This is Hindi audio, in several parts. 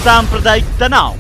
सांप्रदायिक तनाव।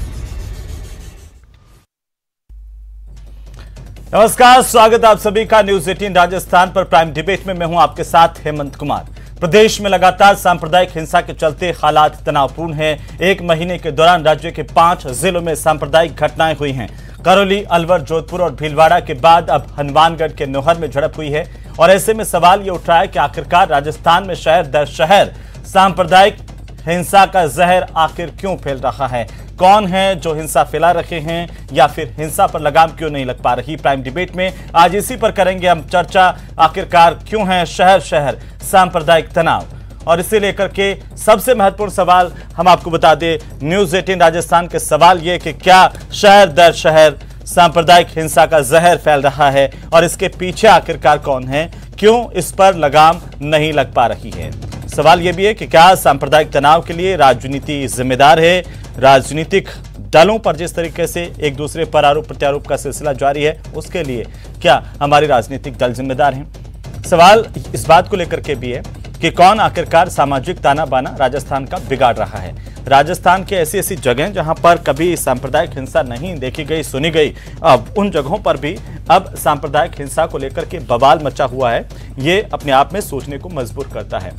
नमस्कार, स्वागत आप सभी का न्यूज 18 राजस्थान पर प्राइम डिबेट में। मैं हूं आपके साथ हेमंत कुमार। प्रदेश में लगातार सांप्रदायिक हिंसा के चलते हालात तनावपूर्ण हैं। एक महीने के दौरान राज्य के 5 जिलों में सांप्रदायिक घटनाएं हुई हैं। करौली, अलवर, जोधपुर और भीलवाड़ा के बाद अब हनुमानगढ़ के नौहर में झड़प हुई है। और ऐसे में सवाल ये उठ रहा है कि आखिरकार राजस्थान में शहर दर शहर सांप्रदायिक हिंसा का जहर आखिर क्यों फैल रहा है? कौन है जो हिंसा फैला रहे हैं, या फिर हिंसा पर लगाम क्यों नहीं लग पा रही? प्राइम डिबेट में आज इसी पर करेंगे हम चर्चा। आखिरकार क्यों है शहर शहर सांप्रदायिक तनाव? और इसे लेकर के सबसे महत्वपूर्ण सवाल हम आपको बता दें, न्यूज 18 राजस्थान के सवाल ये कि क्या शहर दर शहर सांप्रदायिक हिंसा का जहर फैल रहा है, और इसके पीछे आखिरकार कौन है? क्यों इस पर लगाम नहीं लग पा रही है? सवाल यह भी है कि क्या सांप्रदायिक तनाव के लिए राजनीति जिम्मेदार है? राजनीतिक दलों पर जिस तरीके से एक दूसरे पर आरोप प्रत्यारोप का सिलसिला जारी है, उसके लिए क्या हमारे राजनीतिक दल जिम्मेदार हैं? सवाल इस बात को लेकर के भी है कि कौन आखिरकार सामाजिक ताना बाना राजस्थान का बिगाड़ रहा है? राजस्थान के ऐसी ऐसी जगह जहां पर कभी सांप्रदायिक हिंसा नहीं देखी गई, सुनी गई, अब उन जगहों पर भी अब सांप्रदायिक हिंसा को लेकर के बवाल मचा हुआ है। ये अपने आप में सोचने को मजबूर करता है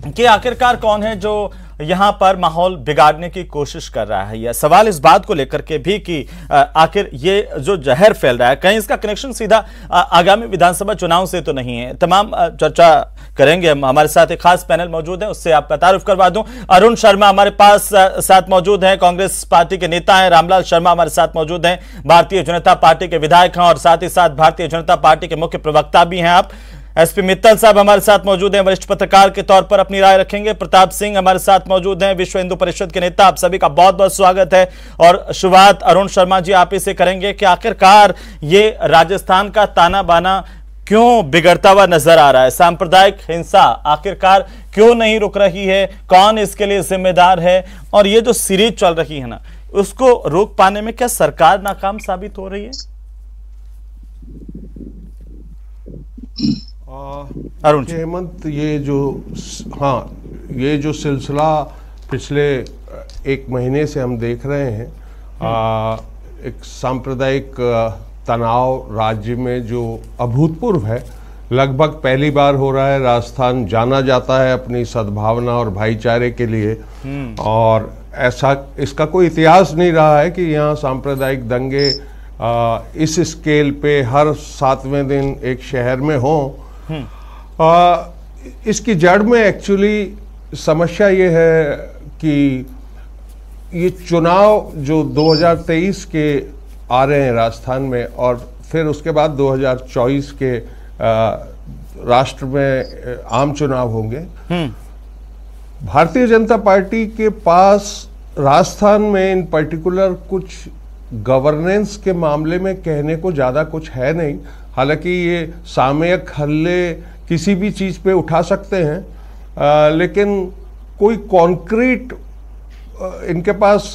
कि आखिरकार कौन है जो यहां पर माहौल बिगाड़ने की कोशिश कर रहा है। यह सवाल इस बात को लेकर के भी कि आखिर ये जो जहर फैल रहा है, कहीं इसका कनेक्शन सीधा आगामी विधानसभा चुनाव से तो नहीं है? तमाम चर्चा करेंगे हम। हमारे साथ एक खास पैनल मौजूद है, उससे आपका तारुफ करवा दूं। अरुण शर्मा हमारे पास साथ मौजूद हैं, कांग्रेस पार्टी के नेता हैं। रामलाल शर्मा हमारे साथ मौजूद हैं, भारतीय जनता पार्टी के विधायक हैं और साथ ही साथ भारतीय जनता पार्टी के मुख्य प्रवक्ता भी हैं आप। एसपी मित्तल साहब हमारे साथ मौजूद हैं, वरिष्ठ पत्रकार के तौर पर अपनी राय रखेंगे। प्रताप सिंह हमारे साथ मौजूद हैं, विश्व हिंदू परिषद के नेता। आप सभी का बहुत बहुत स्वागत है। और शुरुआत अरुण शर्मा जी आप इसे करेंगे कि आखिरकार ये राजस्थान का ताना बाना क्यों बिगड़ता हुआ नजर आ रहा है? सांप्रदायिक हिंसा आखिरकार क्यों नहीं रुक रही है? कौन इसके लिए जिम्मेदार है? और ये जो सीरीज चल रही है ना, उसको रोक पाने में क्या सरकार नाकाम साबित हो रही है? अरुण हेमंत, ये जो सिलसिला पिछले एक महीने से हम देख रहे हैं, एक सांप्रदायिक तनाव राज्य में जो अभूतपूर्व है, लगभग पहली बार हो रहा है। राजस्थान जाना जाता है अपनी सद्भावना और भाईचारे के लिए, और ऐसा इसका कोई इतिहास नहीं रहा है कि यहाँ सांप्रदायिक दंगे इस स्केल पे हर 7वें दिन एक शहर में हों। इसकी जड़ में एक्चुअली समस्या ये है कि ये चुनाव जो 2023 के आ रहे हैं राजस्थान में, और फिर उसके बाद 2024 के राष्ट्र में आम चुनाव होंगे। भारतीय जनता पार्टी के पास राजस्थान में इन पर्टिकुलर कुछ गवर्नेंस के मामले में कहने को ज़्यादा कुछ है नहीं। हालांकि ये सामयिक हल्ले किसी भी चीज़ पे उठा सकते हैं, लेकिन कोई कॉन्क्रीट इनके पास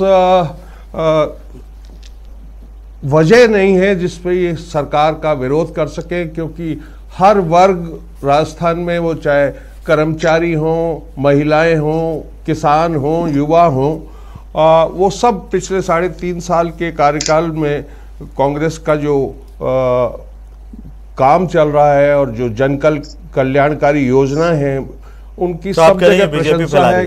वजह नहीं है जिस पे ये सरकार का विरोध कर सके, क्योंकि हर वर्ग राजस्थान में, वो चाहे कर्मचारी हों, महिलाएं हों, किसान हों, युवा हों, वो सब पिछले 3.5 साल के कार्यकाल में कांग्रेस का जो काम चल रहा है और जो जन कल्याणकारी योजना है, उनकी तो सब जगह प्रशंसा है।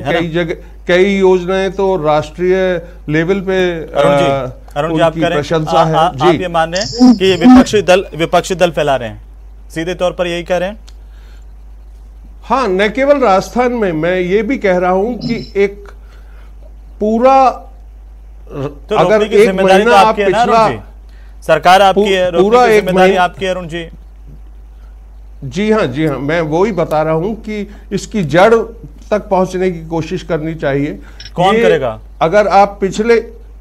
कई योजनाएं तो राष्ट्रीय लेवल पे अरुण जी आप करें, प्रशंसा है। आप ये मान रहे हैं कि विपक्षी दल फैला रहे हैं, सीधे तौर पर यही कह रहे हैं? हाँ, न केवल राजस्थान में, मैं ये भी कह रहा हूं कि एक पूरा तो अगर एक महीना तो आप पिछला, सरकार आपकी है, पूरा एक जिम्मेदारी आपकी है अरुण जी। जी हाँ, मैं वो ही बता रहा हूं कि इसकी जड़ तक पहुंचने की कोशिश करनी चाहिए। कौन करेगा? अगर आप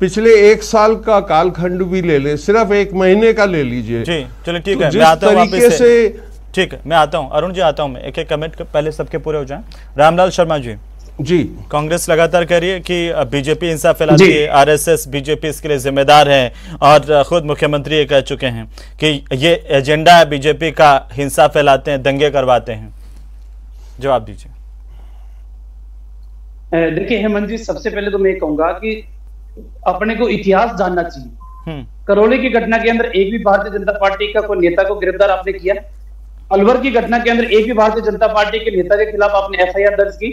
पिछले 1 साल का कालखंड भी ले लें, सिर्फ 1 महीने का ले लीजिए जी, चलिए ठीक है, जिस तरीके से, ठीक है मैं आता हूं अरुण जी, आता हूं मैं। एक कमेंट पहले सबके पूरे हो जाएं। रामलाल शर्मा जी, कांग्रेस लगातार कह रही है कि बीजेपी हिंसा फैलाती है, आरएसएस बीजेपी इसके लिए जिम्मेदार है, और खुद मुख्यमंत्री ये कह चुके हैं कि ये एजेंडा है बीजेपी का, हिंसा फैलाते हैं, दंगे करवाते हैं। जवाब दीजिए। देखिए हेमंत जी, सबसे पहले तो मैं कहूंगा कि अपने को इतिहास जानना चाहिए। करौली की घटना के अंदर एक भी भारतीय जनता पार्टी का कोई नेता को गिरफ्तार आपने किया? अलवर की घटना के अंदर एक भी भारतीय जनता पार्टी के नेता के खिलाफ आपने एफआईआर दर्ज की?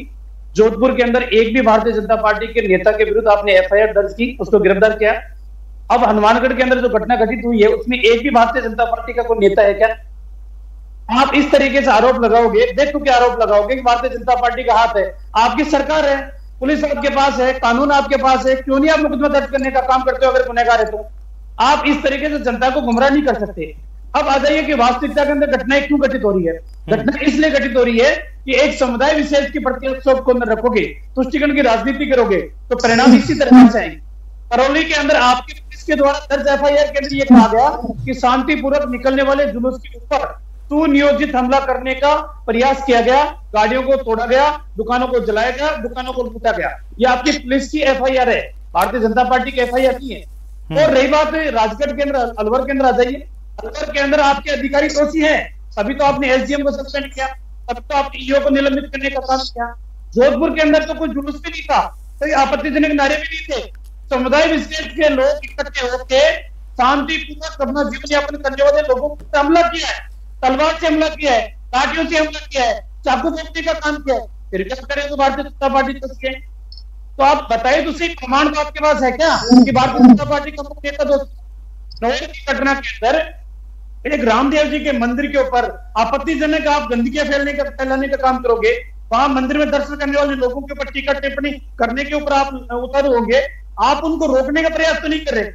जोधपुर के अंदर एक भी भारतीय जनता पार्टी के नेता के विरुद्ध आपने एफआईआर दर्ज की, उसको गिरफ्तार किया? अब हनुमानगढ़ के अंदर जो घटना घटित हुई है उसमें एक भी भारतीय जनता पार्टी का कोई नेता है क्या? आप इस तरीके से आरोप लगाओगे, देखो क्या आरोप लगाओगे कि भारतीय जनता पार्टी का हाथ है। आपकी सरकार है, पुलिस आपके पास है, कानून आपके पास है, क्यों नहीं आप मुकदमा दर्ज करने का काम करते हो अगर गुनहगार है तो? आप इस तरीके से जनता को गुमराह नहीं कर सकते। अब आ जाइए कि वास्तविकता के अंदर घटनाएं क्यों घटित हो रही है। घटना इसलिए घटित हो रही है कि एक समुदाय विशेष की प्रतिशोध को अंदर रखोगे, तुष्टिकरण की राजनीति करोगे तो परिणाम इसी तरह से आएंगे। करौली के अंदर आपकी पुलिस के द्वारा दर्ज एफआईआर के अंदर यह कहा गया कि शांतिपूर्वक निकलने वाले जुलूस के ऊपर सुनियोजित हमला करने का प्रयास किया गया, गाड़ियों को तोड़ा गया, दुकानों को जलाया गया, दुकानों को लूटा गया। ये आपकी पुलिस की एफआईआर है, भारतीय जनता पार्टी की एफआईआर नहीं है। और रही बात राजगढ़ के अंदर, अलवर के अंदर आ जाइए, अलवर के अंदर आपके अधिकारी दोषी हैं, तभी तो आपने एसडीएम को सस्पेंड किया, तभी तो आपने ईओ को निलंबित करने का काम किया। जोधपुर के अंदर तो कोई जुलूस भी नहीं था, कोई आपत्तिजनक नारे भी नहीं थे। समुदाय विशेष के लोग इकट्ठे होकर शांतिपूर्वक अपना जीवन यापन करने वाले लोगों पर हमला किया है, तलवार से हमला किया है, लाठियों से हमला किया है, चाकू फेंकने का काम किया है। फिर क्या करें तो भारतीय जनता पार्टी दोषी है? तो आप बताइए, दूसरी प्रमाण आपके पास है क्या कि भारतीय जनता पार्टी का मुख्य नेता दोषी? नौर की घटना के अंदर एक रामदेव जी के मंदिर के ऊपर आपत्तिजनक आप गंदगी फैलाने का काम करोगे, वहां मंदिर में दर्शन करने वाले लोगों के ऊपर टीका टिप्पणी करने के ऊपर आप उतर होंगे, आप उनको रोकने का प्रयास तो नहीं कर रहे,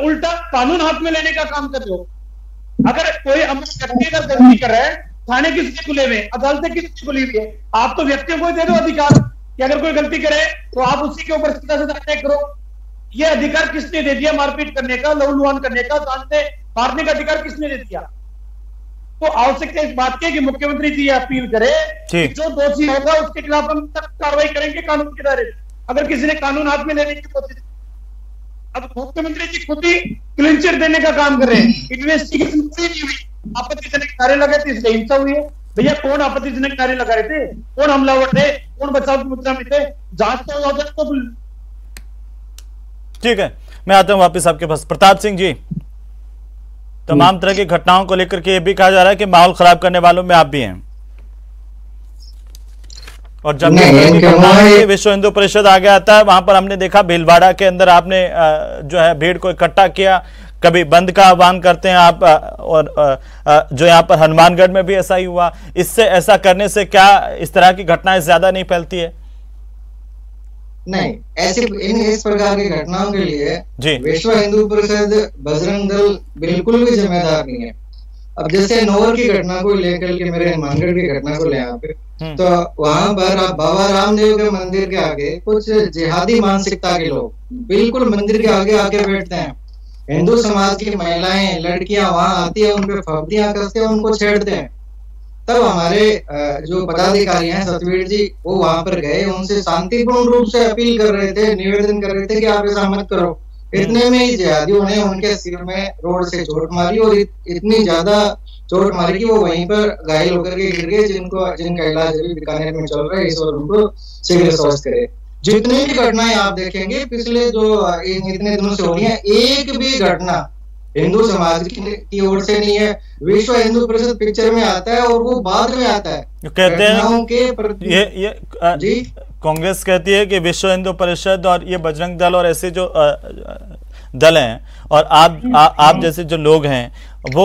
उल्टा कानून हाथ में लेने का काम कर रहे हो। अगर कोई व्यक्ति अगर गलती कर रहा है, थाने किसके खुले हुए, अदालतें किसकी खुली हुई है? आप तो व्यक्तियों को दे दो अधिकार कि अगर कोई गलती करे तो आप उसी के ऊपर सीधा सीधा अटैक करो। ये अधिकार किसने दे दिया? मारपीट करने का, लहूलुहान करने का, जान से मारने का अधिकार किसने दे दिया? तो आवश्यकता इस बात की कि मुख्यमंत्री जी अपील करे कि जो दोषी होगा उसके खिलाफ हम सख्त कार्रवाई करेंगे कानून के दायरे में, अगर किसी ने कानून हाथ में लेने की कोशिश। अब मुख्यमंत्री जी खुद ही क्लीन चिट देने का काम कर रहे हैं, इन्वेस्टिगेशन पूरी नहीं हुई, आपत्तिजनक नारे लगे थे इसलिए हिंसा हुई है। भैया कौन आपत्तिजनक नारे लगा रहे थे, कौन हमलावर थे, कौन बचाव की मुद्रा में थे? जांच तो ठीक है, मैं आता हूं वापस आपके पास। प्रताप सिंह जी, तमाम तरह की घटनाओं को लेकर के यह भी कहा जा रहा है कि माहौल खराब करने वालों में आप भी हैं, और जब विश्व हिंदू परिषद आगे आता है वहां पर हमने देखा भीलवाड़ा के अंदर आपने जो है भीड़ को इकट्ठा किया, कभी बंद का आह्वान करते हैं आप, और जो यहाँ पर हनुमानगढ़ में भी ऐसा ही हुआ। इससे ऐसा करने से क्या इस तरह की घटनाएं ज्यादा नहीं फैलती है? नहीं, ऐसे इस प्रकार की घटनाओं के लिए विश्व हिंदू परिषद, बजरंग दल बिल्कुल भी जिम्मेदार नहीं है। अब जैसे नौर की घटना को लेकर के, मेरे हनुमानगढ़ की घटना को ले यहाँ पे, तो वहां पर आप बाबा रामदेव के मंदिर के आगे कुछ जिहादी मानसिकता के लोग बिल्कुल मंदिर के आगे आके बैठते हैं। हिंदू समाज की महिलाएं, लड़कियां वहां आती है, उनपे फब्तियां कसते हैं, उनको छेड़ते हैं। तब हमारे जो पदाधिकारी हैं सतवीर जी, वो वहां पर गए, उनसे शांतिपूर्ण रूप से अपील कर रहे थे, निवेदन कर रहे थे कि आप ऐसा मत करो। इतने में ही जिहादियों ने उनके सिर में रोड से चोट मारी, और इतनी ज्यादा चोट मारी कि वो वहीं पर घायल होकर के गिर गए, जिनका इलाज अभी बीकानेर में चल रहा है, इस वक्त उनको शीघ्र स्वस्थ करे। जितनी भी घटनाएं आप देखेंगे पिछले जो इतने दिनों से हो रही है, एक भी घटना हिंदू समाज की ओर से नहीं है। विश्व हिंदू परिषद पिक्चर में आता है और वो बाद में आता है। कहते हैं ये कांग्रेस कहती है कि विश्व हिंदू परिषद और ये बजरंग दल और ऐसे जो दल हैं, और आप जैसे जो लोग हैं, वो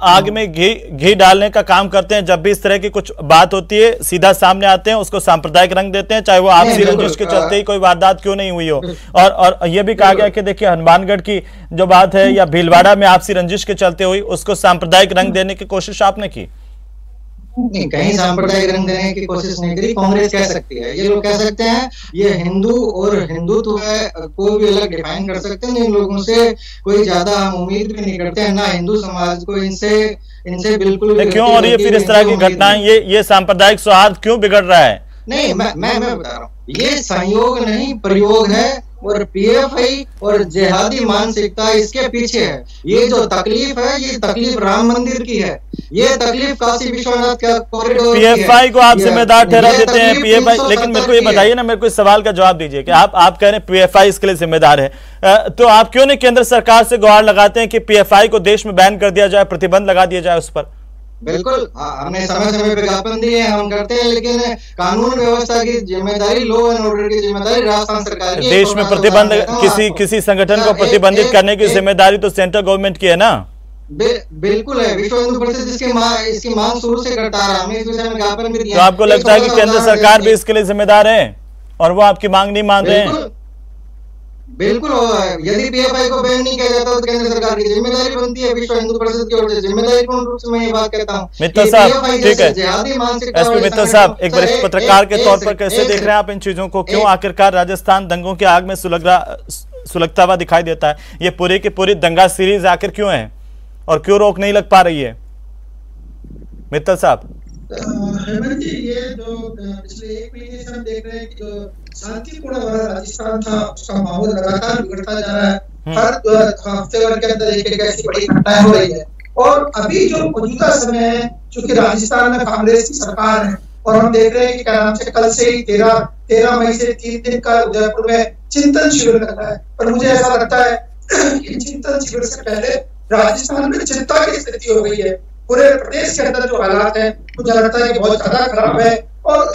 आग में घी डालने का काम करते हैं। जब भी इस तरह की कुछ बात होती है सीधा सामने आते हैं, उसको सांप्रदायिक रंग देते हैं, चाहे वो आपसी रंजिश के चलते ही कोई वारदात क्यों नहीं हुई हो। और ये भी कहा गया कि देखिए हनुमानगढ़ की जो बात है या भीलवाड़ा में आपसी रंजिश के चलते हुई, उसको सांप्रदायिक रंग देने की कोशिश आपने की? नहीं, कहीं सांप्रदायिक रंग देने की कोशिश नहीं करी। कांग्रेस कह सकती है, ये लोग कह सकते हैं ये हिंदू और हिंदुत्व है, कोई भी अलग डिफाइन कर सकते हैं। इन लोगों से कोई ज्यादा हम उम्मीद भी नहीं करते हैं, ना हिंदू समाज को इनसे बिल्कुल क्यों। और ये फिर इस तरह की घटनाएं, ये सांप्रदायिक सौहार्द क्यों बिगड़ रहा है? नहीं, मैं बता रहा हूँ, ये संयोग नहीं प्रयोग है। और पीएफआई और जिहादी मानसिकता इसके पीछे है। ये जो तकलीफ है, ये तकलीफ राम मंदिर की है, ये तकलीफ काशी विश्वनाथ का कॉरिडोर की है। पीएफआई को आप जिम्मेदार ठहरा देते हैं, पीएफआई। लेकिन मेरे को ये बताइए ना, मेरे को इस सवाल का जवाब दीजिए कि आप कह रहे हैं पीएफआई इसके लिए जिम्मेदार है, तो आप क्यों नहीं केंद्र सरकार से गुहार लगाते हैं कि पीएफआई को देश में बैन कर दिया जाए, प्रतिबंध लगा दिया जाए उस पर? बिल्कुल, हमने समय समय पे ज्ञापन दिए, हम करते हैं, लेकिन कानून व्यवस्था की जिम्मेदारी, लॉ एंड ऑर्डर की जिम्मेदारी राजस्थान सरकार की। देश में प्रतिबंध, किसी संगठन को प्रतिबंधित करने की जिम्मेदारी तो सेंट्रल गवर्नमेंट की है ना। बिल्कुल है। विश्व हिंदू परिषद इसकी मांग शुरू से करता है, हमने इस विषय में ज्ञापन भी दिया। तो आपको लगता है कि केंद्र सरकार भी इसके लिए जिम्मेदार है और वो आपकी मांग नहीं मान रहे हैं? बिल्कुल, यदि पीएफआई को बैन नहीं किया जाता तो केंद्र सरकार की जिम्मेदारी बनती है, विश्व हिंदू परिषद की ओर से जिम्मेदारी पूर्ण रूप से मैं ये बात कहता हूँ। मित्तल साहब, ठीक है, एसपी मित्तल साहब, एक वरिष्ठ पत्रकार के तौर पर कैसे देख रहे हैं आप इन चीजों को? क्यों आखिरकार राजस्थान दंगों की आग में सुलगता हुआ दिखाई देता है? ये पूरी की पूरी दंगा सीरीज आखिर क्यों है और क्यों रोक नहीं लग पा रही है? मित्तल साहब। हेमंत जी, ये जो पिछले 1 महीने से हम देख रहे हैं कि जो शांतिपूर्ण राजस्थान था, उसका माहौल लगातार बिगड़ता जा रहा है। हर हफ्ते भर के अंदर एक ऐसी बड़ी घटनाएं हो रही है। और अभी जो मौजूदा समय है, चूंकि राजस्थान में कांग्रेस की सरकार है और हम देख रहे हैं कि क्या नाम से कल से ही 13 मई से 3 दिन का उदयपुर में चिंतन शिविर लग रहा है। पर मुझे ऐसा लगता है कि चिंतन शिविर से पहले राजस्थान में चिंता की स्थिति हो गई है। पूरे प्रदेश के अंदर जो हालात है, मुझे लगता है कि बहुत ज्यादा खराब है। और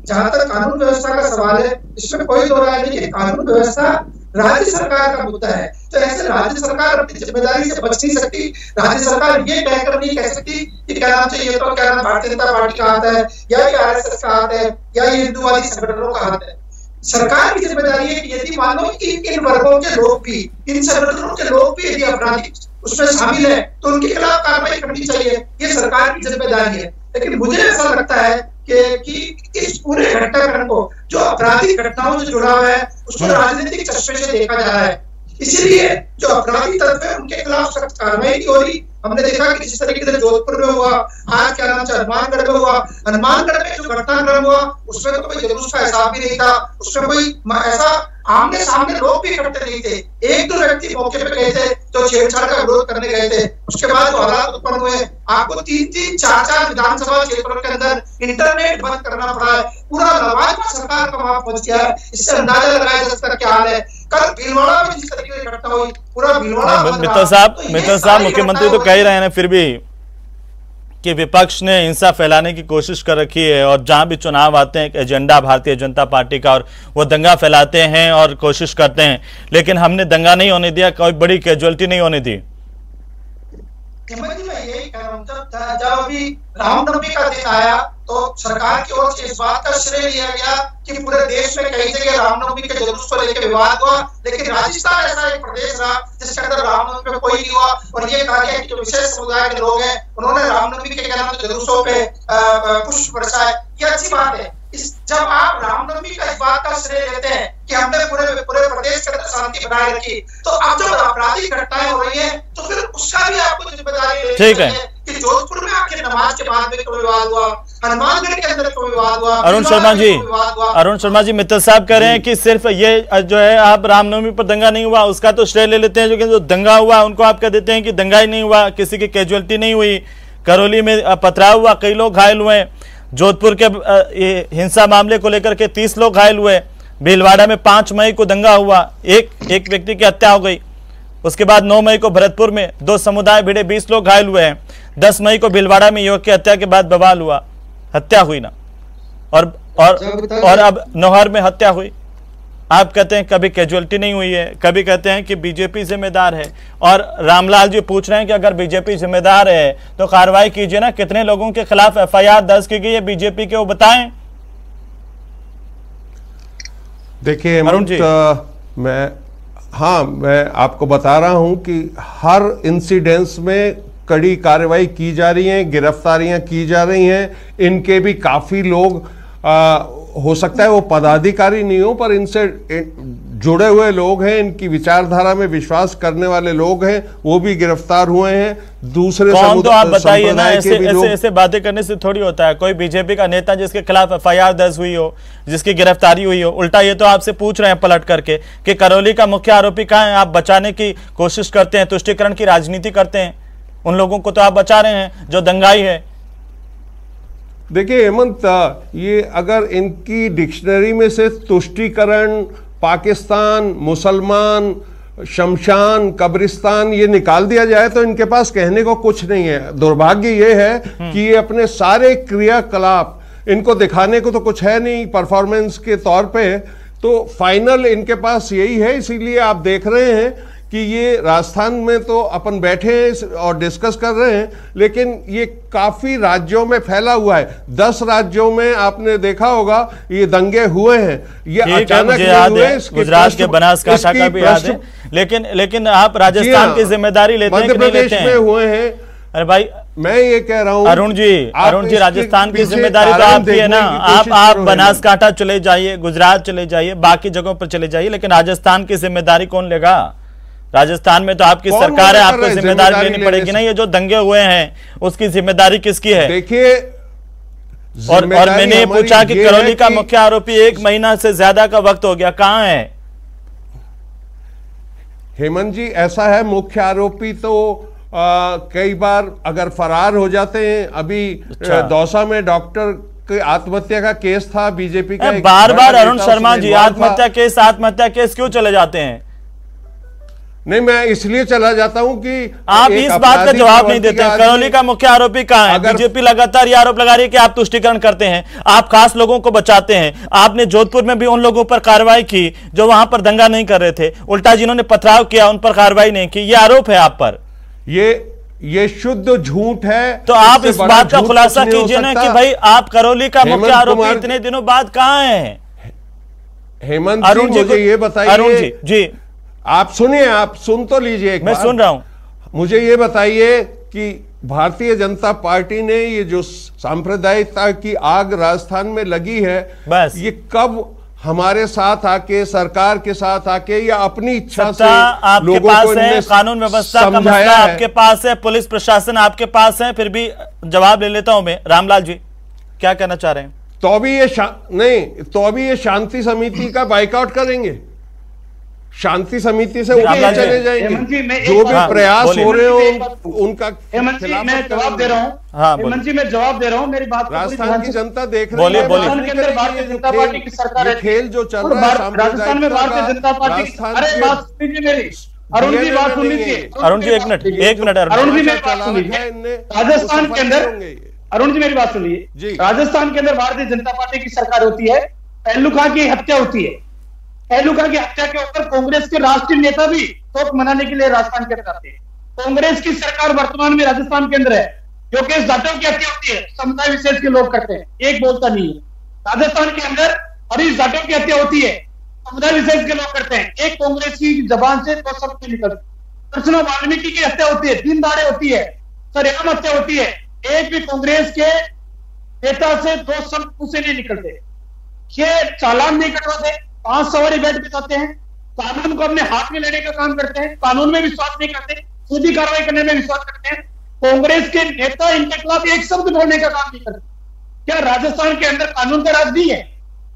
जहां तक कानून व्यवस्था का सवाल है, इसमें कोई दो राय नहीं कि कानून व्यवस्था राज्य सरकार का मुद्दा है। तो ऐसे राज्य सरकार अपनी जिम्मेदारी से बच नहीं सकती। राज्य सरकार ये कहकर नहीं कह सकती कि क्या नाम से ये तो क्या नाम भारतीय जनता पार्टी का हाथ है, या ये आरएसएस का हाथ है, या ये हिंदूवादी संगठनों का हाथ है। सरकार की जिम्मेदारी है कि यदि मान लो कि इन वर्गों के लोग भी, इन संगठनों के लोग भी यदि अपराधी उसमें शामिल है तो उनके खिलाफ कार्रवाई करनी चाहिए। ये सरकार की जिम्मेदारी है। लेकिन मुझे ऐसा लगता है कि इस पूरे घटनाक्रम को, जो आपराधिक घटनाओं से जुड़ा हुआ है, उसको राजनीतिक चश्मे से देखा जा रहा है। इसीलिए जो अपराधी तत्व है उनके खिलाफ सख्त कार्रवाई नहीं हो रही। हमने देखा कि जिस तरीके से जोधपुर में हुआ, आज क्या नाम से हनुमानगढ़ में हुआ, हनुमानगढ़ में जो घटनाक्रम हुआ उसमें तो कोई जुलूस का हिसाब भी नहीं था, उसमें कोई ऐसा आमने सामने लोग भी इकट्ठे नहीं थे। 1-2 व्यक्ति मौके पे गए थे जो छेड़छाड़ का विरोध करने गए थे। उसके बाद जो हालात उत्पन्न हुए, आपको 3-3, 4-4 विधानसभा क्षेत्रों के अंदर इंटरनेट बंद करना पड़ा है। पूरा लवाजमा सरकार का वहां पहुंच गया है। इससे अंदाजा लगाया जा सकता है क्या हाल है। कल भीलवाड़ा में जिस तरीके से घटना हुई, पूरा भीलवाड़ा। मित्तल साहब, मुख्यमंत्री तो कह ही रहे हैं फिर भी कि विपक्ष ने हिंसा फैलाने की कोशिश कर रखी है और जहां भी चुनाव आते हैं एक एजेंडा भारतीय जनता पार्टी का और वो दंगा फैलाते हैं और कोशिश करते हैं। लेकिन हमने दंगा नहीं होने दिया, कोई बड़ी कैजुअलिटी नहीं होने दी। मैं यही कह रहा हूँ, जब अभी रामनवमी का दिन आया तो सरकार की ओर से इस बात का श्रेय लिया गया कि पूरे देश में कई जगह रामनवमी के जुलूस को लेकर विवाद हुआ, लेकिन राजस्थान ऐसा एक प्रदेश रहा जिसके अंदर रामनवमी पे कोई नहीं हुआ। और ये कहा गया कि जो विशेष समुदाय के लोग हैं उन्होंने रामनवमी के जुलूसों पे पुष्प बरसाए। ये अच्छी बात है। जब आप रामनवमी का इस बात का श्रेय लेते हैं कि हमने पूरे प्रदेश के अंदर शांति बनाए रखी, तो अब जब आपराधिक घटनाएं हो रही है तो फिर उसका भी आपको जिम्मेदारी ठीक है कि जोधपुर में आखिर नमाज के बाद में कोई विवाद हुआ, हनुमानगढ़ के अंदर कोई विवाद हुआ। अरुण शर्मा जी, मित्तल साहब कह रहे हैं कि सिर्फ ये जो है आप रामनवमी पर दंगा नहीं हुआ उसका तो श्रेय ले लेते हैं, लेकिन जो दंगा हुआ उनको आप कह देते हैं कि दंगा ही नहीं हुआ, किसी की कैजुअलिटी नहीं हुई। करौली में पथराव हुआ, कई लोग घायल हुए। जोधपुर के हिंसा मामले को लेकर के 30 लोग घायल हुए। भीलवाड़ा में 5 मई को दंगा हुआ, एक व्यक्ति की हत्या हो गई। उसके बाद 9 मई को भरतपुर में 2 समुदाय भिड़े, 20 लोग घायल हुए हैं। 10 मई को भीलवाड़ा में युवक की हत्या के बाद बवाल हुआ, हत्या हुई ना, और अब नौहर में हत्या हुई। आप कहते हैं कभी कैजुअलिटी नहीं हुई है, कभी कहते हैं कि बीजेपी जिम्मेदार है। और रामलाल जी पूछ रहे हैं कि अगर बीजेपी जिम्मेदार है तो कार्रवाई कीजिए ना, कितने लोगों के खिलाफ एफआईआर दर्ज की गई है बीजेपी के, वो बताएं। देखिए अरुण जी, मैं आपको बता रहा हूं कि हर इंसिडेंस में कड़ी कार्रवाई की जा रही है, गिरफ्तारियां की जा रही हैं। इनके भी काफी लोग हो सकता है वो पदाधिकारी नहीं हो, पर इनसे जुड़े हुए लोग हैं, इनकी विचारधारा में विश्वास करने वाले लोग हैं, वो भी गिरफ्तार हुए हैं। दूसरे तो आप बताइए ना, ऐसे बातें करने से थोड़ी होता है। कोई बीजेपी का नेता जिसके खिलाफ एफआईआर दर्ज हुई हो, जिसकी गिरफ्तारी हुई हो, उल्टा ये तो आपसे पूछ रहे हैं पलट करके कि करौली का मुख्य आरोपी कहाँ है। आप बचाने की कोशिश करते हैं, तुष्टीकरण की राजनीति करते हैं, उन लोगों को तो आप बचा रहे हैं जो दंगाई है। देखिए हेमंत, ये अगर इनकी डिक्शनरी में से तुष्टीकरण, पाकिस्तान, मुसलमान, शमशान, कब्रिस्तान ये निकाल दिया जाए तो इनके पास कहने को कुछ नहीं है। दुर्भाग्य ये है कि ये अपने सारे क्रियाकलाप, इनको दिखाने को तो कुछ है नहीं परफॉर्मेंस के तौर पे, तो फाइनल इनके पास यही है। इसीलिए आप देख रहे हैं कि ये राजस्थान में तो अपन बैठे हैं और डिस्कस कर रहे हैं, लेकिन ये काफी राज्यों में फैला हुआ है। 10 राज्यों में आपने देखा होगा ये दंगे हुए हैं। ये अचानक हुए, गुजरात के बनासकांठा का भी याद है, लेकिन आप राजस्थान की जिम्मेदारी लेते हैं कि नहीं लेते हैं? में हुए हैं। अरे भाई, मैं ये कह रहा हूँ अरुण जी राजस्थान की जिम्मेदारी तो आपकी है ना। आप बनासकांठा चले जाइए, गुजरात चले जाइए, बाकी जगहों पर चले जाइए, लेकिन राजस्थान की जिम्मेदारी कौन लेगा? राजस्थान में तो आपकी सरकार है, आपको जिम्मेदारी लेनी पड़ेगी ना। ये जो दंगे हुए हैं उसकी जिम्मेदारी किसकी है? देखिए, और मैंने ये पूछा कि करौली का मुख्य आरोपी 1 महीना से ज्यादा का वक्त हो गया, कहां है? हेमंत जी, ऐसा है, मुख्य आरोपी तो कई बार अगर फरार हो जाते हैं। अभी दौसा में डॉक्टर की आत्महत्या का केस था, बीजेपी का बार बार अरुण शर्मा जी आत्महत्या केस क्यों चले जाते हैं? नहीं, मैं इसलिए चला जाता हूं कि आप इस बात का जवाब नहीं देते। करौली का मुख्य आरोपी कहां है? बीजेपी लगातार ये आरोप लगा रही है कि आप तुष्टीकरण करते हैं, आप खास लोगों को बचाते हैं। आपने जोधपुर में भी उन लोगों पर कार्रवाई की जो वहां पर दंगा नहीं कर रहे थे, उल्टा जिन्होंने पथराव किया उन पर कार्रवाई नहीं की। ये आरोप है आप पर। ये शुद्ध झूठ है। तो आप इस बात का खुलासा कीजिए ना कि भाई आप करौली का मुख्य आरोपी इतने दिनों बाद कहां है? हेमंत जी, मुझे ये बताइए। अरुण जी आप सुनिए, आप सुन तो लीजिए। मैं सुन रहा हूं। मुझे ये बताइए कि भारतीय जनता पार्टी ने ये जो सांप्रदायिकता की आग राजस्थान में लगी है, बस ये कब हमारे साथ आके, सरकार के साथ आके, या अपनी इच्छा से आपके पास है? कानून व्यवस्था का मसला आपके पास है, पुलिस प्रशासन आपके पास है, फिर भी जवाब ले लेता हूं मैं। रामलाल जी क्या कहना चाह रहे हैं? तो अभी ये शांति समिति का बाइकआउट करेंगे, शांति समिति से ऊपर चले जाएंगे। जो भी प्रयास हो रहे हो उनका मैं जवाब दे रहा हूँ। हेमंत जी, मैं जवाब दे रहा हूँ, मेरी बात राजस्थान की जनता देख रही है। राजस्थान के अंदर भारतीय जनता पार्टी की सरकार है, खेल जो चल रहा है राजस्थान में भारतीय जनता पार्टी। अरे बात सुनिए मेरी, अरुण जी बात सुन लीजिए। अरुण जी एक मिनट अरुण जी मेरी बात सुन लीजिए। राजस्थान के अंदर, अरुण जी मेरी बात सुनिए, राजस्थान के अंदर भारतीय जनता पार्टी की सरकार होती है, पहलू खां की हत्या होती है। पहलू खां की हत्या के ऊपर कांग्रेस के राष्ट्रीय नेता भी शोक मनाने के लिए राजस्थान के अंदर आते हैं। कांग्रेस की सरकार वर्तमान में राजस्थान के अंदर है, जो कि जाटों की हत्या होती है, समुदाय विशेष के लोग करते हैं, एक बोलता नहीं है। राजस्थान के अंदर हरीश जाटों की हत्या होती है, समुदाय विशेष के लोग करते हैं, एक कांग्रेस की जबान से तो सब नहीं निकलते। कृष्ण वाल्मीकि की हत्या होती है, दिन दहाड़े होती है, सरेआम हत्या होती है, एक भी कांग्रेस के नेता से 2 शब्द उसे नहीं निकलते। ये चालान नहीं कटवाते, 5 सवारी बैठ पे जाते हैं, कानून को अपने हाथ में लेने का काम करते हैं, कानून में विश्वास नहीं करते, सीधी कार्रवाई करने में विश्वास करते हैं। कांग्रेस के नेता इनके खिलाफ एक शब्द बोलने का काम नहीं करते। क्या राजस्थान के अंदर कानून का राज नहीं है?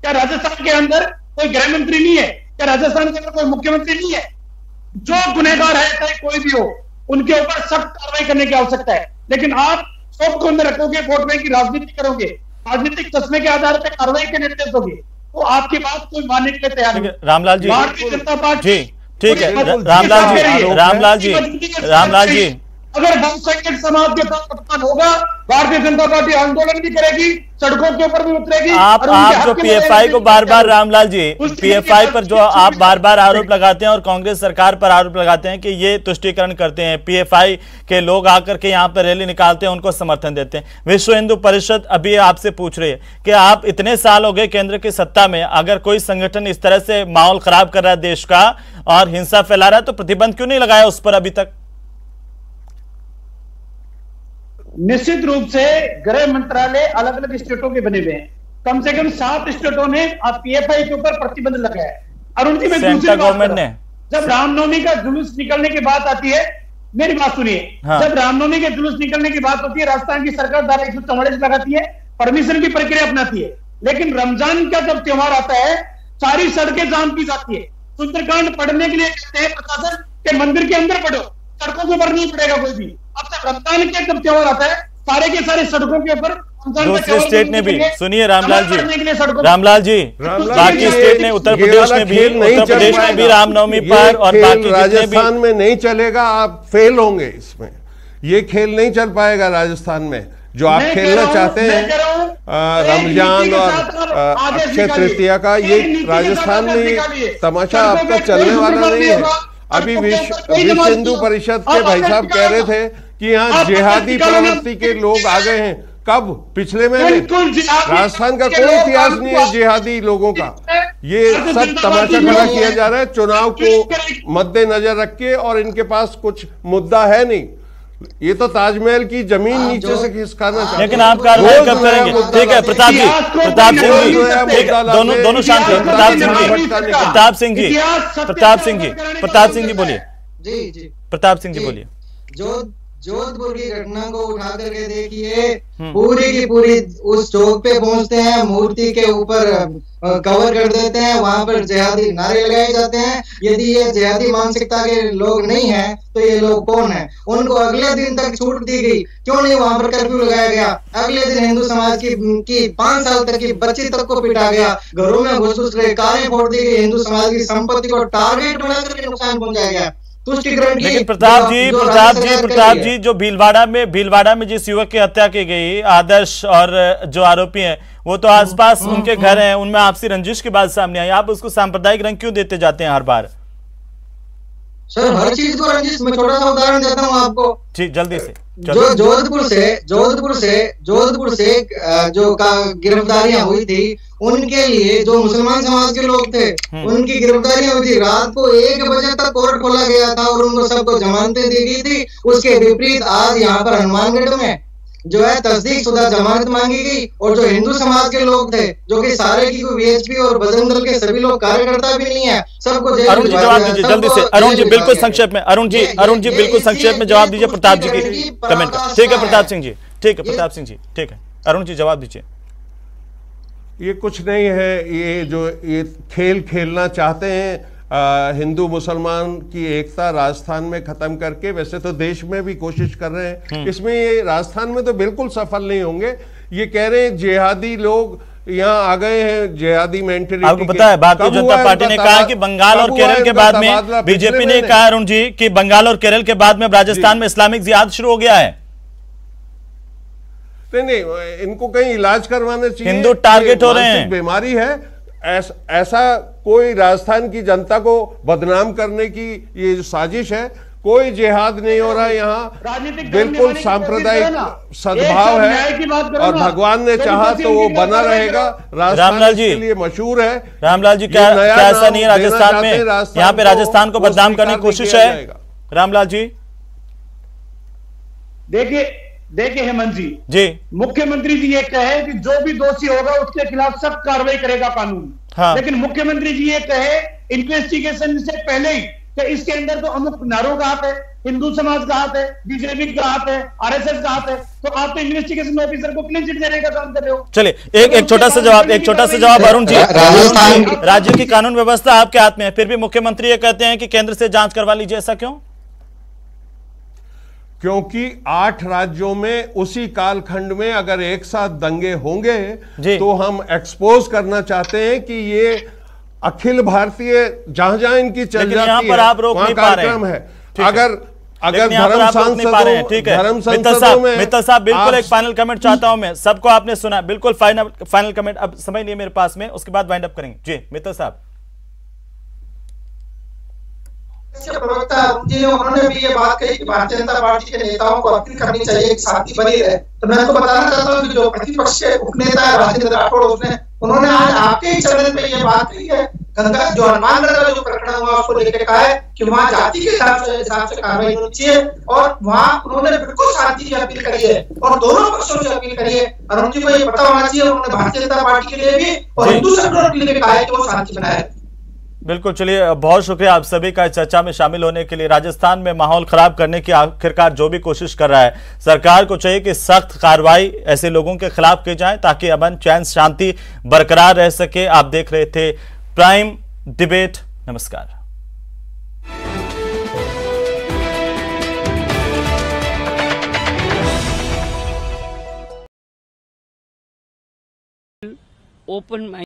क्या राजस्थान के अंदर कोई गृह मंत्री नहीं है? क्या राजस्थान के अंदर कोई मुख्यमंत्री नहीं है? जो गुनहगार है, चाहे कोई भी हो, उनके ऊपर सख्त कार्रवाई करने की आवश्यकता है। लेकिन आप सबको अंदर रखोगे, वोट बैंक की राजनीति करोगे, राजनीतिक चश्मे के आधार पर कार्रवाई के निर्देश दोगे, तो आपकी बात कोई मानने के लिए तैयार नहीं। रामलाल जी, भारतीय जनता पार्टी, ठीक है, रामलाल जी अगर बहुसंख्यक समाज के साथ मतदान होगा, भारतीय जनता पार्टी आंदोलन भी करेगी, सड़कों के ऊपर भी उतरेगी। आप जो पीएफआई को बार बार, रामलाल जी, पीएफआई पर जो आप बार बार आरोप लगाते हैं और कांग्रेस सरकार पर आरोप लगाते हैं कि ये तुष्टीकरण करते हैं, पीएफआई के लोग आकर के यहाँ पर रैली निकालते हैं, उनको समर्थन देते हैं। विश्व हिंदू परिषद अभी आपसे पूछ रही है कि आप इतने साल हो गए केंद्र की सत्ता में, अगर कोई संगठन इस तरह से माहौल खराब कर रहा है देश का और हिंसा फैला रहा है, तो प्रतिबंध क्यों नहीं लगाया उस पर अभी तक? निश्चित रूप से गृह मंत्रालय अलग अलग स्टेटों के बने हुए हैं, कम से कम 7 स्टेटों ने पीएफआई के ऊपर प्रतिबंध लगाया है। अरुण जी, मैं सेंट्रल गवर्नमेंट ने जब रामनवमी का जुलूस निकलने की बात आती है, मेरी बात सुनिए, जब रामनवमी के जुलूस निकलने की बात होती है, राजस्थान की सरकार धारा 144 लगाती है, परमिशन की प्रक्रिया अपनाती है। लेकिन रमजान का जब त्योहार आता है, सारी सड़कें जाम की जाती है। सुंदरकांड पढ़ने के लिए कहते हैं प्रशासन के मंदिर के अंदर पढ़ो, सड़कों के ऊपर नहीं पड़ेगा कोई भी। अब तक रमजान के जब त्योहार आता है, सारे के सारे सड़कों के ऊपर दूसरे स्टेट ने भी, सुनिए रामलाल जी, बाकी स्टेट ने, उत्तर प्रदेश में भी रामनवमी पर और बाकी राजस्थान में नहीं चलेगा, आप फेल होंगे इसमें। ये खेल नहीं चल पाएगा राजस्थान में जो आप खेलना चाहते हैं, रमजान और अक्षय तृतीया का। ये राजस्थान में तमाशा आपका चलने वाला नहीं है। अभी विश्व हिंदू परिषद के भाई साहब कह रहे थे कि यहाँ जिहादी प्रवृत्ति के लोग आ गए हैं। कब? पिछले महीने। राजस्थान का कोई इतिहास नहीं है जिहादी लोगों का। ये सब तमाशा खड़ा किया जा रहा है चुनाव को मद्देनजर रख के, और इनके पास कुछ मुद्दा है नहीं। ये तो ताजमहल की जमीन नीचे से खिसकाना चाहते हैं। लेकिन आप कार्रवाई कब करेंगे? ठीक है प्रताप जी, दोनों शांत हैं। प्रताप सिंह जी बोलिए। जी प्रताप सिंह जी बोलिए। जोधपुर की घटना को उठा करके देखिए, पूरी की पूरी उस चौक पे पहुंचते हैं, मूर्ति के ऊपर कवर कर देते हैं, वहां पर जिहादी नारे लगाए जाते हैं। यदि ये जिहादी मानसिकता के लोग नहीं हैं तो ये लोग कौन हैं? उनको अगले दिन तक छूट दी गई, क्यों नहीं वहां पर कर्फ्यू लगाया गया? अगले दिन हिंदू समाज की 5 साल तक की बच्ची तक को पिटा गया, घरों में घुस के कारें फोड़ दी गई, हिंदू समाज की संपत्ति को टारगेट बनाकर नुकसान पहुंचाया गया। लेकिन प्रताप जी जो भीलवाड़ा में जिस युवक की हत्या की गई, आदर्श और जो आरोपी हैं वो तो आसपास उनके घर हैं, उनमें आपसी रंजिश की बात सामने आई। आप उसको सांप्रदायिक रंग क्यों देते जाते हैं हर बार? सर हर चीज को रंजिश। मैं छोटा सा उदाहरण देता हूँ आपको जी, जल्दी से। जो जोधपुर से जो गिरफ्तारियां हुई थी, उनके लिए जो मुसलमान समाज के लोग थे उनकी गिरफ्तारियां हुई थी। रात को 1 बजे तक कोर्ट खोला गया था और उनको सबको जमानतें दी गई थी। उसके विपरीत आज यहाँ पर हनुमानगढ़ में जो है तस्दीक शुदा जमानत मांगी गई, और जो हिंदू समाज के लोग थे, जो कि सारे की वीएचपी और बजरंग दल के सभी लोग कार्यकर्ता भी नहीं है, सबको जेल। अरुण जी जवाब दीजिए जल्दी से। अरुण जी बिल्कुल संक्षेप में। अरुण जी बिल्कुल संक्षेप में जवाब दीजिए प्रताप जी की कमेंट का। ठीक है प्रताप सिंह जी, ठीक है प्रताप सिंह जी, ठीक है। अरुण जी जवाब दीजिए। ये कुछ नहीं है, ये खेल खेलना चाहते हैं हिंदू मुसलमान की एकता राजस्थान में खत्म करके। वैसे तो देश में भी कोशिश कर रहे हैं, इसमें ये राजस्थान में तो बिल्कुल सफल नहीं होंगे। ये कह रहे हैं जिहादी लोग यहाँ आ गए हैं, जिहादी मेंटलिटी। आपको पता है भारतीय जनता पार्टी ने कहा कि बंगाल और केरल के बाद में, बीजेपी ने कहा अरुण जी कि बंगाल और केरल के बाद में राजस्थान में इस्लामिक जिहाद शुरू हो गया है। नहीं, इनको कहीं इलाज करवाना चाहिए। हिंदू टारगेट हो रहे हैं, बीमारी है। ऐसा कोई राजस्थान की जनता को बदनाम करने की ये जो साजिश है, कोई जिहाद नहीं हो रहा है यहाँ। बिल्कुल सांप्रदायिक सद्भाव है, और भगवान ने चाहा तो वो बना रहेगा। रामलाल जी के लिए मशहूर है। रामलाल जी क्या ऐसा नहीं है राजस्थान में? यहाँ पे राजस्थान को बदनाम करने की कोशिश है रामलाल जी? देखिए हेमंत जी, मुख्यमंत्री जी ये कहे कि जो भी दोषी होगा उसके खिलाफ सख्त कार्रवाई करेगा कानून। लेकिन मुख्यमंत्री जी ये कहे इन्वेस्टिगेशन से पहले ही कि इसके अंदर तो अमुक नारों का हाथ है, हिंदू समाज का हाथ है, बीजेपी का हाथ है, आरएसएस का हाथ है, तो आप तो इन्वेस्टिगेशन ऑफिसर को क्लीन चिट देने का काम कर रहे हो। चलिए एक छोटा सा जवाब अरुण जी। राज्य की कानून व्यवस्था आपके हाथ में है, फिर भी मुख्यमंत्री ये कहते हैं कि केंद्र से जांच करवा लीजिए, ऐसा क्यों? क्योंकि 8 राज्यों में उसी कालखंड में अगर एक साथ दंगे होंगे तो हम एक्सपोज करना चाहते हैं कि ये अखिल भारतीय जहां जहां इनकी चल जाती है वहां कार्यक्रम है। अगर धर्म सांसदों में मित्तल साहब बिल्कुल एक फाइनल कमेंट चाहता हूं मैं, सबको आपने सुना, बिल्कुल फाइनल कमेंट। अब समय नहीं है मेरे पास में, उसके बाद वाइंड अप करेंगे। जी मित्तल साहब। प्रवक्ता जी ने उन्होंने भी ये बात कही कि भारतीय जनता पार्टी के नेताओं को अपील करनी चाहिए कि शांति बनी रहे। तो मैं आपको बताना चाहता हूँ कि जो प्रतिपक्ष के उपनेता है राजेंद्र राठौड़, उन्होंने आज आपके ही चैनल पे ये बात कही है। गंगा जो हनुमानगढ़ का जो प्रकरण हुआ उसको लेकर कहा है कि वहाँ जाति के हिसाब से कार्रवाई होनी चाहिए, और वहाँ उन्होंने बिल्कुल शांति की अपील करी है और दोनों पक्षों से अपील करी है। अरुण जी को ये पता होना चाहिए, उन्होंने भारतीय जनता पार्टी के लिए भी और हिंदू संगठनों के लिए भी कहा है कि वो शांति बनाए। बिल्कुल, चलिए बहुत शुक्रिया आप सभी का चर्चा में शामिल होने के लिए। राजस्थान में माहौल खराब करने की आखिरकार जो भी कोशिश कर रहा है, सरकार को चाहिए कि सख्त कार्रवाई ऐसे लोगों के खिलाफ की जाए ताकि अमन चैन शांति बरकरार रह सके। आप देख रहे थे प्राइम डिबेट। नमस्कार। ओपन